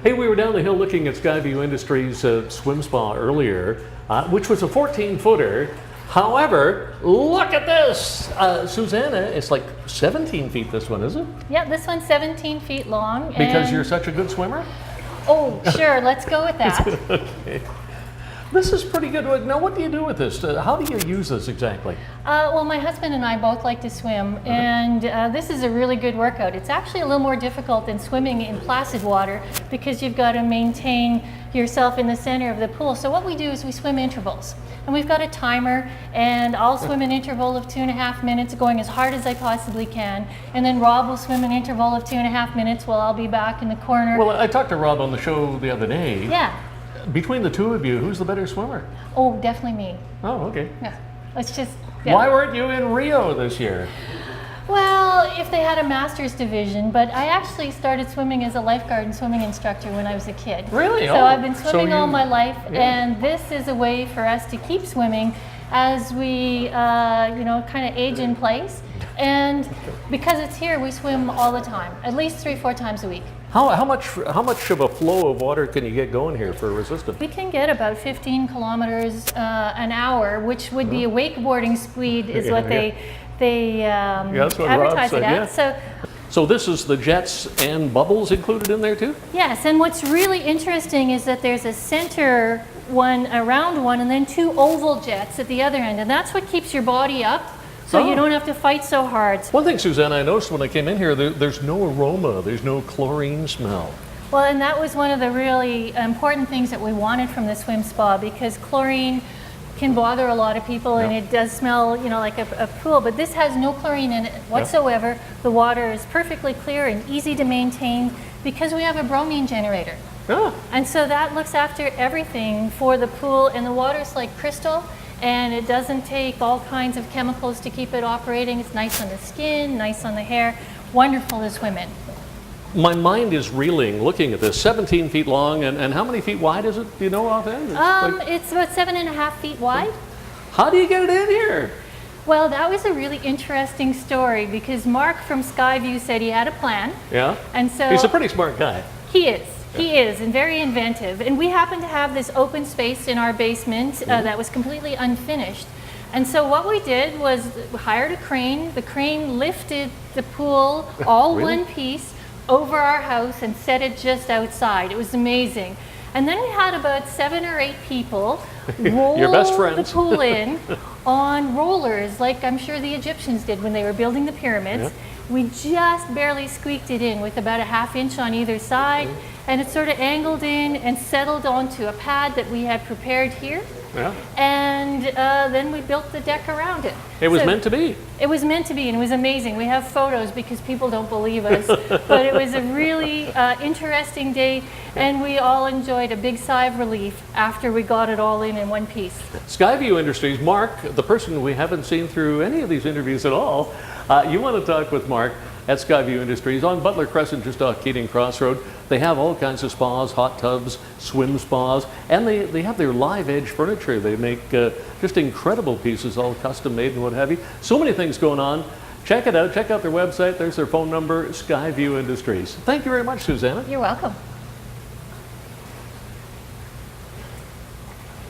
Hey, we were down the hill looking at Skyview Industries swim spa earlier, which was a 14-footer. However, look at this. Susanna, it's like 17 feet, this one, is it? Yeah, this one's 17 feet long. Because you're such a good swimmer? Oh, sure, let's go with that. Okay. This is pretty good. Now, what do you do with this? How do you use this exactly? Well, my husband and I both like to swim, and this is a really good workout. It's actually a little more difficult than swimming in placid water because you've got to maintain yourself in the center of the pool. So what we do is we swim intervals. And we've got a timer, and I'll swim an interval of 2.5 minutes, going as hard as I possibly can. And then Rob will swim an interval of 2.5 minutes while I'll be back in the corner. Well, I talked to Rob on the show the other day. Yeah. Between the two of you, who's the better swimmer? Oh, definitely me. Oh, okay. Yeah. Let's just... Yeah. Why weren't you in Rio this year? Well, if they had a master's division, but I actually started swimming as a lifeguard and swimming instructor when I was a kid. Really? So I've been swimming all my life, yeah. And this is a way for us to keep swimming as we, kind of age in place. And because it's here, we swim all the time, at least 3-4 times a week. How much of a flow of water can you get going here for resistance? We can get about 15 kilometers an hour, which would be a wakeboarding speed, is what they that's what advertise Rob it said, at. yeah. So this is the jets and bubbles included in there too? Yes, and what's really interesting is that there's a center one, a round one, and then 2 oval jets at the other end, and that's what keeps your body up, so you don't have to fight so hard. One thing, Susanna, I noticed when I came in here, there's no aroma, there's no chlorine smell. Well, and that was one of the really important things that we wanted from the swim spa, because chlorine can bother a lot of people, and it does smell, like a pool, but this has no chlorine in it whatsoever. Yeah. The water is perfectly clear and easy to maintain because we have a bromine generator. Yeah. And so that looks after everything for the pool, and the water's like crystal, and it doesn't take all kinds of chemicals to keep it operating. It's nice on the skin, nice on the hair, wonderful to swim in. My mind is reeling looking at this. 17 feet long, and how many feet wide is it? Do you know offhand? It's about 7.5 feet wide. How do you get it in here? Well, that was a really interesting story because Mark from Skyview said he had a plan. Yeah. And so he's a pretty smart guy. He is. He is, and very inventive. And we happen to have this open space in our basement that was completely unfinished. And so what we did was we hired a crane. The crane lifted the pool all Really? one piece over our house and set it just outside. It was amazing. And then we had about 7 or 8 people roll Your best friends. the pool in on rollers, like I'm sure the Egyptians did when they were building the pyramids. Yeah. We just barely squeaked it in with about a ½ inch on either side, and it sort of angled in and settled onto a pad that we had prepared here. Yeah. And then we built the deck around it. It was meant to be. It was meant to be, and it was amazing. We have photos because people don't believe us, but it was a really interesting day, and we all enjoyed a big sigh of relief after we got it all in one piece. Skyview Industries, Mark, the person we haven't seen through any of these interviews at all, you want to talk with Mark at Skyview Industries on Butler Crescent, just off Keating Crossroad. They have all kinds of spas, hot tubs, swim spas, and they have their live edge furniture. They make just incredible pieces, all custom made and what have you. So many things going on. Check it out. Check out their website. There's their phone number, Skyview Industries. Thank you very much, Susanna. You're welcome.